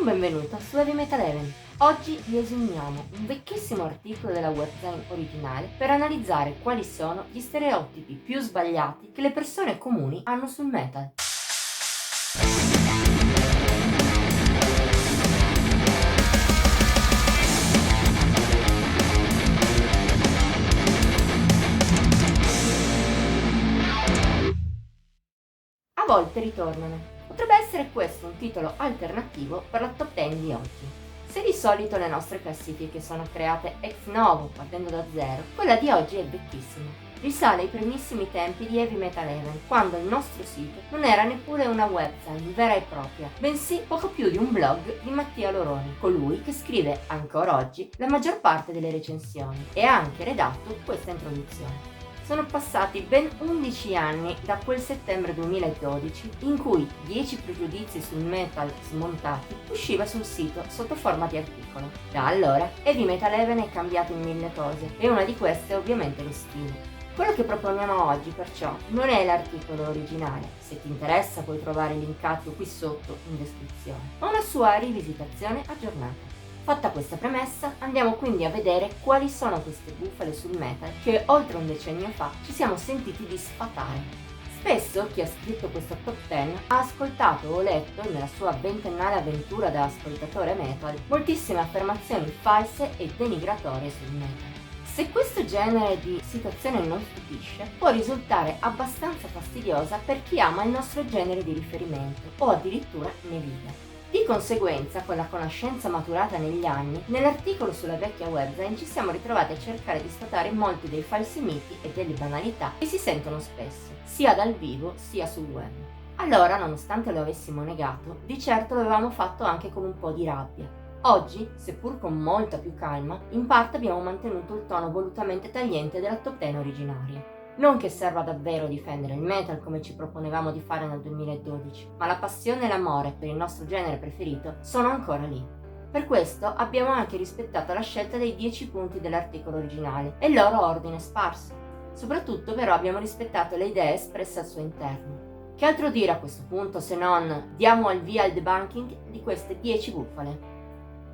Un benvenuto su Heavy Metal Even. Oggi riesumiamo un vecchissimo articolo della webzine originale per analizzare quali sono gli stereotipi più sbagliati che le persone comuni hanno sul metal. A volte ritornano. Potrebbe essere questo un titolo alternativo per la top 10 di oggi. Se di solito le nostre classifiche sono create ex novo, partendo da zero, quella di oggi è vecchissima. Risale ai primissimi tempi di Heavy Metal Even, quando il nostro sito non era neppure una website vera e propria, bensì poco più di un blog di Mattia Loroni, colui che scrive ancora oggi la maggior parte delle recensioni e ha anche redatto questa introduzione. Sono passati ben 11 anni da quel settembre 2012 in cui 10 pregiudizi sul metal smontati usciva sul sito sotto forma di articolo. Da allora Heavy Metal Even è cambiato in mille cose e una di queste è ovviamente lo stile. Quello che proponiamo oggi perciò non è l'articolo originale, se ti interessa puoi trovare linkato qui sotto in descrizione, ma una sua rivisitazione aggiornata. Fatta questa premessa, andiamo quindi a vedere quali sono queste bufale sul metal che oltre un decennio fa ci siamo sentiti di sfatare. Spesso chi ha scritto questa top 10 ha ascoltato o letto, nella sua ventennale avventura da ascoltatore metal, moltissime affermazioni false e denigratorie sul metal. Se questo genere di situazione non stupisce, può risultare abbastanza fastidiosa per chi ama il nostro genere di riferimento o addirittura ne vive. Di conseguenza, con la conoscenza maturata negli anni, nell'articolo sulla vecchia webzine ci siamo ritrovati a cercare di sfatare molti dei falsi miti e delle banalità che si sentono spesso, sia dal vivo sia sul web. Allora, nonostante lo avessimo negato, di certo lo avevamo fatto anche con un po' di rabbia. Oggi, seppur con molta più calma, in parte abbiamo mantenuto il tono volutamente tagliente della top 10 originaria. Non che serva davvero difendere il metal come ci proponevamo di fare nel 2012, ma la passione e l'amore per il nostro genere preferito sono ancora lì. Per questo abbiamo anche rispettato la scelta dei 10 punti dell'articolo originale e il loro ordine sparso. Soprattutto però abbiamo rispettato le idee espresse al suo interno. Che altro dire a questo punto se non diamo il via al debunking di queste 10 bufale?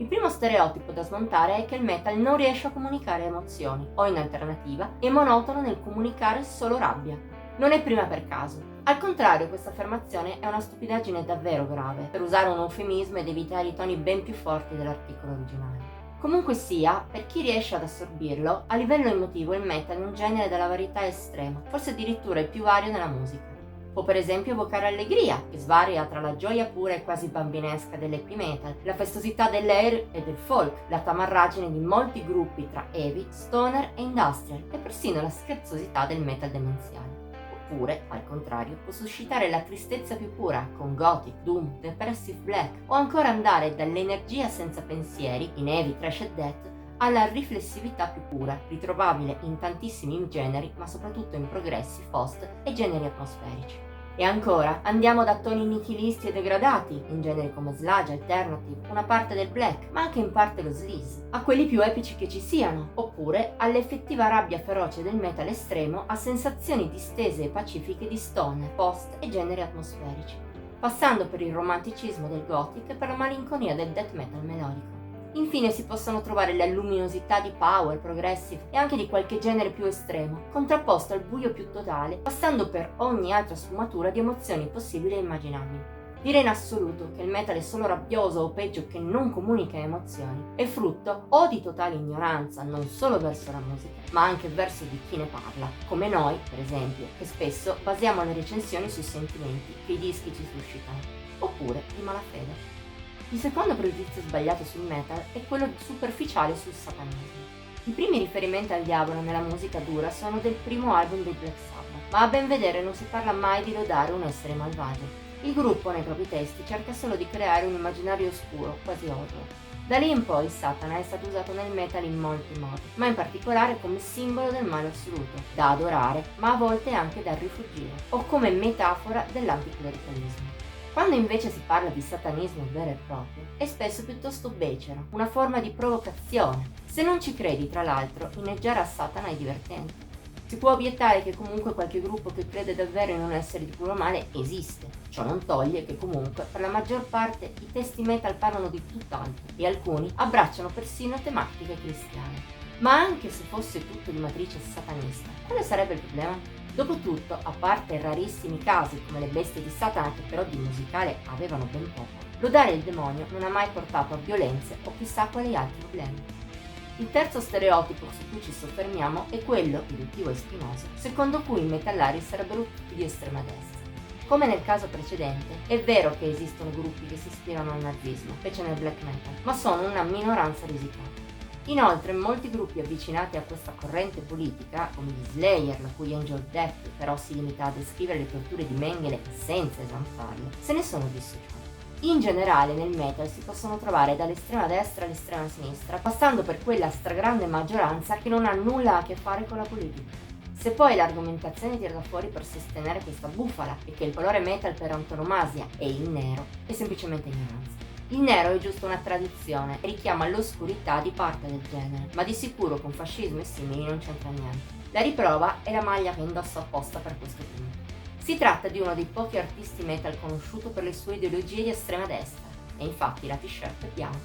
Il primo stereotipo da smontare è che il metal non riesce a comunicare emozioni, o in alternativa è monotono nel comunicare solo rabbia. Non è prima per caso. Al contrario, questa affermazione è una stupidaggine davvero grave, per usare un eufemismo ed evitare i toni ben più forti dell'articolo originale. Comunque sia, per chi riesce ad assorbirlo, a livello emotivo il metal è un genere dalla varietà estrema, forse addirittura il più vario nella musica. Può per esempio evocare allegria, che svaria tra la gioia pura e quasi bambinesca dell'happy metal, la festosità dell'air e del folk, la tamarragine di molti gruppi tra heavy, stoner e industrial, e persino la scherzosità del metal demenziale. Oppure, al contrario, può suscitare la tristezza più pura, con gothic, doom, depressive black, o ancora andare dall'energia senza pensieri, in heavy, thrash e death, alla riflessività più pura, ritrovabile in tantissimi generi, ma soprattutto in progressi, post e generi atmosferici. E ancora, andiamo da toni nichilisti e degradati, in generi come sludge, alternative, una parte del black, ma anche in parte lo sleaze, a quelli più epici che ci siano, oppure all'effettiva rabbia feroce del metal estremo a sensazioni distese e pacifiche di stoner, post e generi atmosferici, passando per il romanticismo del gothic e per la malinconia del death metal melodico. Infine si possono trovare la luminosità di power, progressive e anche di qualche genere più estremo, contrapposto al buio più totale, passando per ogni altra sfumatura di emozioni possibili e immaginabili. Dire in assoluto che il metal è solo rabbioso o peggio che non comunica emozioni è frutto o di totale ignoranza non solo verso la musica, ma anche verso di chi ne parla, come noi, per esempio, che spesso basiamo le recensioni sui sentimenti che i dischi ci suscitano, oppure di malafede. Il secondo pregiudizio sbagliato sul metal è quello superficiale sul satanismo. I primi riferimenti al diavolo nella musica dura sono del primo album dei Black Sabbath, ma a ben vedere non si parla mai di lodare un essere malvagio. Il gruppo nei propri testi cerca solo di creare un immaginario oscuro, quasi horror. Da lì in poi Satana è stato usato nel metal in molti modi, ma in particolare come simbolo del male assoluto, da adorare, ma a volte anche da rifuggire, o come metafora dell'anticlericalismo. Quando invece si parla di satanismo vero e proprio, è spesso piuttosto becero, una forma di provocazione. Se non ci credi, tra l'altro, inneggiare a Satana è divertente. Si può obiettare che comunque qualche gruppo che crede davvero in un essere di puro male esiste, Ciò non toglie che comunque per la maggior parte i testi metal parlano di tutt'altro e alcuni abbracciano persino tematiche cristiane. Ma anche se fosse tutto di matrice satanista, quale sarebbe il problema? Dopotutto, a parte rarissimi casi come le bestie di Satana che però di musicale avevano ben poco, lodare il demonio non ha mai portato a violenze o chissà quali altri problemi. Il terzo stereotipo su cui ci soffermiamo è quello, riduttivo e spinoso, secondo cui i metallari sarebbero tutti di estrema destra. Come nel caso precedente, è vero che esistono gruppi che si ispirano al nazismo, specie nel black metal, ma sono una minoranza risicata. Inoltre, molti gruppi avvicinati a questa corrente politica, come gli Slayer, la cui Angel Death però si limita a descrivere le torture di Mengele senza esanfarle, se ne sono dissociati. In generale nel metal si possono trovare dall'estrema destra all'estrema sinistra, passando per quella stragrande maggioranza che non ha nulla a che fare con la politica. Se poi l'argomentazione tira fuori per sostenere questa bufala e che il colore metal per antonomasia è il nero, è semplicemente ignoranza. Il nero è giusto una tradizione e richiama l'oscurità di parte del genere, ma di sicuro con fascismo e simili non c'entra niente. La riprova è la maglia che indosso apposta per questo punto. Si tratta di uno dei pochi artisti metal conosciuto per le sue ideologie di estrema destra, e infatti la t-shirt è bianca.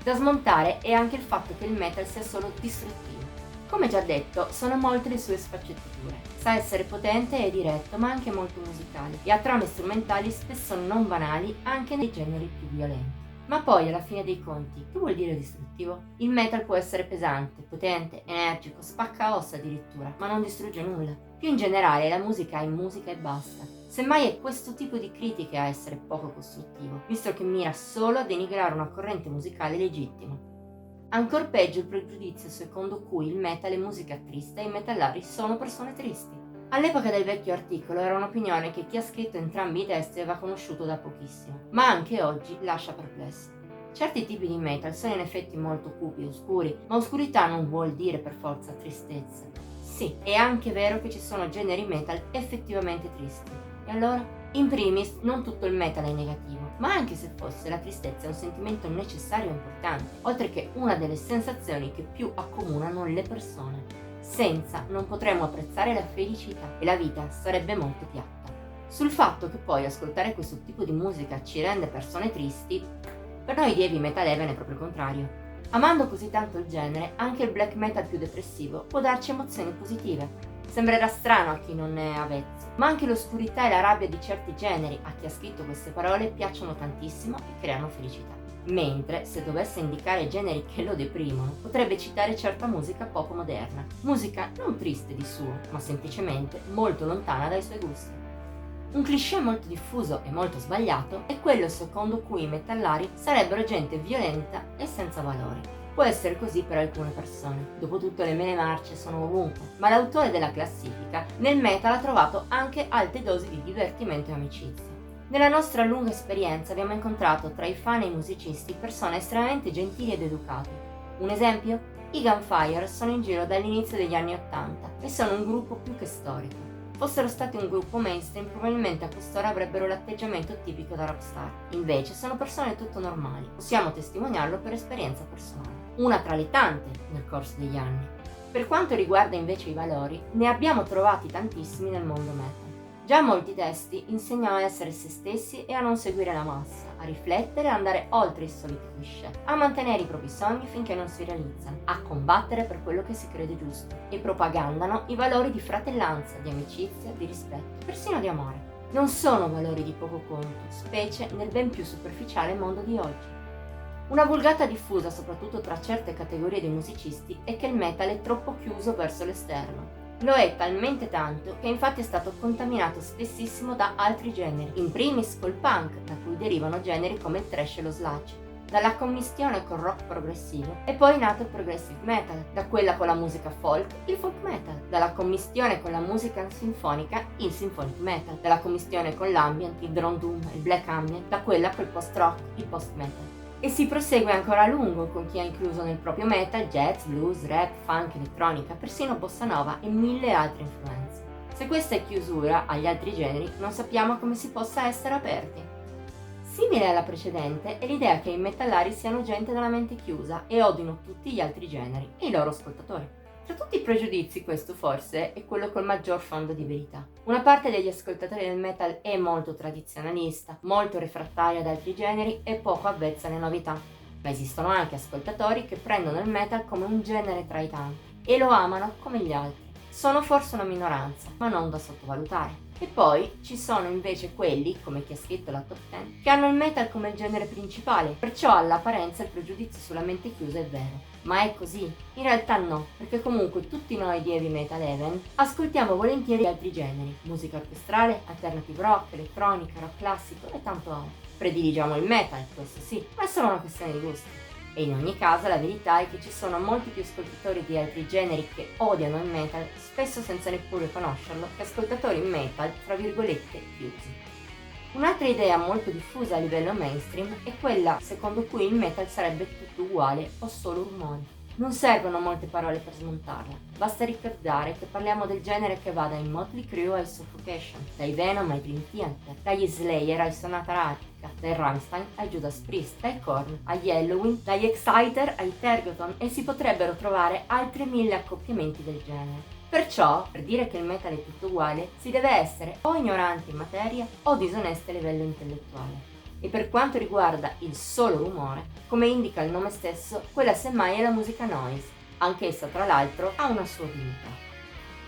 Da smontare è anche il fatto che il metal sia solo distruttivo. Come già detto, sono molte le sue sfaccettature. Sa essere potente e diretto, ma anche molto musicale, e ha trame strumentali spesso non banali anche nei generi più violenti. Ma poi, alla fine dei conti, che vuol dire distruttivo? Il metal può essere pesante, potente, energico, spacca ossa addirittura, ma non distrugge nulla. Più in generale, la musica è musica e basta. Semmai è questo tipo di critiche a essere poco costruttivo, visto che mira solo a denigrare una corrente musicale legittima. Ancor peggio il pregiudizio secondo cui il metal è musica triste e i metallari sono persone tristi. All'epoca del vecchio articolo era un'opinione che chi ha scritto entrambi i testi aveva conosciuto da pochissimo, ma anche oggi lascia perplessi. Certi tipi di metal sono in effetti molto cupi e oscuri, ma oscurità non vuol dire per forza tristezza. Sì, è anche vero che ci sono generi metal effettivamente tristi. E allora? In primis, non tutto il metal è negativo, ma anche se fosse, la tristezza è un sentimento necessario e importante, oltre che una delle sensazioni che più accomunano le persone. Senza non potremmo apprezzare la felicità e la vita sarebbe molto piatta. Sul fatto che poi ascoltare questo tipo di musica ci rende persone tristi, per noi di heavy metal è proprio il contrario. Amando così tanto il genere, anche il black metal più depressivo può darci emozioni positive. Sembrerà strano a chi non ne è avvezzo, ma anche l'oscurità e la rabbia di certi generi a chi ha scritto queste parole piacciono tantissimo e creano felicità. Mentre, se dovesse indicare generi che lo deprimono, potrebbe citare certa musica pop moderna, musica non triste di suo, ma semplicemente molto lontana dai suoi gusti. Un cliché molto diffuso e molto sbagliato è quello secondo cui i metallari sarebbero gente violenta e senza valori. Può essere così per alcune persone, dopotutto le mele marce sono ovunque, ma l'autore della classifica nel metal ha trovato anche alte dosi di divertimento e amicizia. Nella nostra lunga esperienza abbiamo incontrato tra i fan e i musicisti persone estremamente gentili ed educate. Un esempio? I Gunfire sono in giro dall'inizio degli anni '80 e sono un gruppo più che storico. Fossero stati un gruppo mainstream, probabilmente a quest'ora avrebbero l'atteggiamento tipico da rockstar. Invece sono persone tutto normali, possiamo testimoniarlo per esperienza personale. Una tra le tante nel corso degli anni. Per quanto riguarda invece i valori, ne abbiamo trovati tantissimi nel mondo metal. Già molti testi insegnano a essere se stessi e a non seguire la massa, a riflettere e andare oltre i soliti cliché, a mantenere i propri sogni finché non si realizzano, a combattere per quello che si crede giusto e propagandano i valori di fratellanza, di amicizia, di rispetto, persino di amore. Non sono valori di poco conto, specie nel ben più superficiale mondo di oggi. Una vulgata diffusa soprattutto tra certe categorie di musicisti è che il metal è troppo chiuso verso l'esterno. Lo è talmente tanto che infatti è stato contaminato spessissimo da altri generi, in primis col punk, da cui derivano generi come il thrash e lo sludge, dalla commistione col rock progressivo è poi nato il progressive metal, da quella con la musica folk, il folk metal, dalla commistione con la musica sinfonica, il symphonic metal, dalla commistione con l'ambient, il drone doom, il black ambient, da quella col post rock, il post metal. E si prosegue ancora a lungo con chi ha incluso nel proprio metal jazz, blues, rap, funk, elettronica, persino bossa nova e mille altre influenze. Se questa è chiusura agli altri generi, non sappiamo come si possa essere aperti. Simile alla precedente è l'idea che i metallari siano gente dalla mente chiusa e odino tutti gli altri generi e i loro ascoltatori. Tra tutti i pregiudizi questo forse è quello col maggior fondo di verità. Una parte degli ascoltatori del metal è molto tradizionalista, molto refrattaria ad altri generi e poco avvezza alle novità. Ma esistono anche ascoltatori che prendono il metal come un genere tra i tanti e lo amano come gli altri. Sono forse una minoranza, ma non da sottovalutare. E poi ci sono invece quelli, come chi ha scritto la top 10, che hanno il metal come il genere principale, perciò all'apparenza il pregiudizio sulla mente chiusa è vero. Ma è così? In realtà no, perché comunque tutti noi di Heavy Metal Heaven ascoltiamo volentieri altri generi, musica orchestrale, alternative rock, elettronica, rock classico e tanto altro. Prediligiamo il metal, questo sì, ma è solo una questione di gusto. E in ogni caso la verità è che ci sono molti più ascoltatori di altri generi che odiano il metal, spesso senza neppure conoscerlo, che ascoltatori metal, tra virgolette, chiusi. Un'altra idea molto diffusa a livello mainstream è quella secondo cui il metal sarebbe tutto uguale o solo rumori. Non servono molte parole per smontarla, basta ricordare che parliamo del genere che va dai Motley Crue ai Suffocation, dai Venom ai Dream Theater, dagli Slayer ai Sonata Arctica, dai Rammstein ai Judas Priest, dai Korn agli Helloween, dagli Exciter ai Tergoton e si potrebbero trovare altri 1000 accoppiamenti del genere. Perciò, per dire che il metal è tutto uguale, si deve essere o ignoranti in materia o disonesti a livello intellettuale. E per quanto riguarda il solo rumore, come indica il nome stesso, quella semmai è la musica noise, anch'essa tra l'altro ha una sua dignità.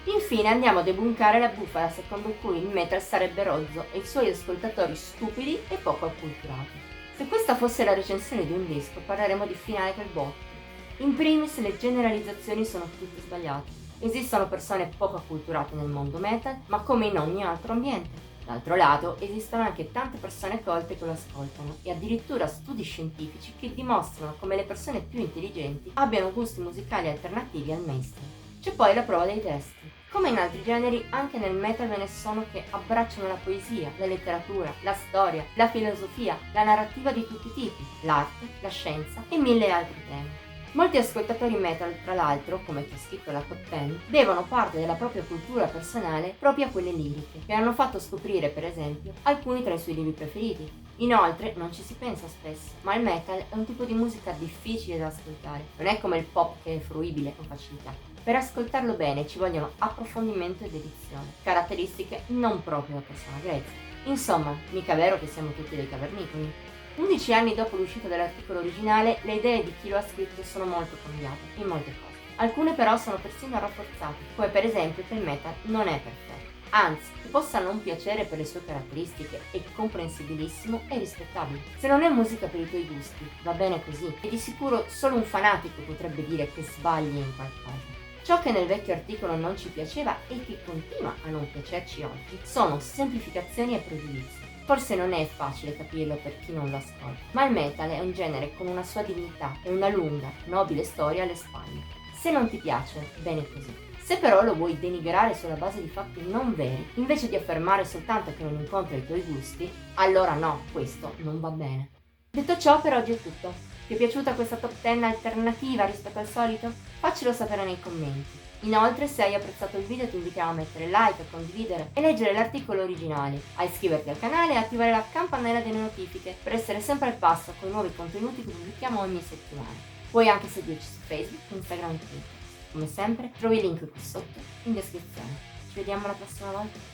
Infine andiamo a debunkare la bufala secondo cui il metal sarebbe rozzo e i suoi ascoltatori stupidi e poco acculturati. Se questa fosse la recensione di un disco, parleremo di finale per botte. In primis le generalizzazioni sono tutte sbagliate. Esistono persone poco acculturate nel mondo metal, ma come in ogni altro ambiente. D'altro lato, esistono anche tante persone colte che lo ascoltano e addirittura studi scientifici che dimostrano come le persone più intelligenti abbiano gusti musicali alternativi al mainstream. C'è poi la prova dei testi. Come in altri generi, anche nel metal ve ne sono che abbracciano la poesia, la letteratura, la storia, la filosofia, la narrativa di tutti i tipi, l'arte, la scienza e 1000 altri temi. Molti ascoltatori metal, tra l'altro, come chi ha scritto la top 10, devono parte della propria cultura personale proprio a quelle liriche, che hanno fatto scoprire, per esempio, alcuni tra i suoi libri preferiti. Inoltre, non ci si pensa spesso, ma il metal è un tipo di musica difficile da ascoltare, non è come il pop che è fruibile con facilità. Per ascoltarlo bene ci vogliono approfondimento ed edizione, caratteristiche non proprio da persona grezza. Insomma, mica vero che siamo tutti dei cavernicoli. 11 anni dopo l'uscita dell'articolo originale, le idee di chi lo ha scritto sono molto cambiate, in molte cose. Alcune però sono persino rafforzate, come per esempio che il metal non è perfetto. Anzi, che possa non piacere per le sue caratteristiche è comprensibilissimo e rispettabile. Se non è musica per i tuoi gusti, va bene così, e di sicuro solo un fanatico potrebbe dire che sbagli in qualcosa. Ciò che nel vecchio articolo non ci piaceva e che continua a non piacerci oggi sono semplificazioni e pregiudizi. Forse non è facile capirlo per chi non lo ascolta, ma il metal è un genere con una sua dignità e una lunga, nobile storia alle spalle. Se non ti piace, bene così. Se però lo vuoi denigrare sulla base di fatti non veri, invece di affermare soltanto che non incontra i tuoi gusti, allora no, questo non va bene. Detto ciò, per oggi è tutto. Ti è piaciuta questa top 10 alternativa rispetto al solito? Faccelo sapere nei commenti. Inoltre, se hai apprezzato il video ti invitiamo a mettere like, a condividere e leggere l'articolo originale, a iscriverti al canale e attivare la campanella delle notifiche per essere sempre al passo con i nuovi contenuti che pubblichiamo ogni settimana. Puoi anche seguirci su Facebook, Instagram e Twitter. Come sempre, trovi il link qui sotto in descrizione. Ci vediamo la prossima volta.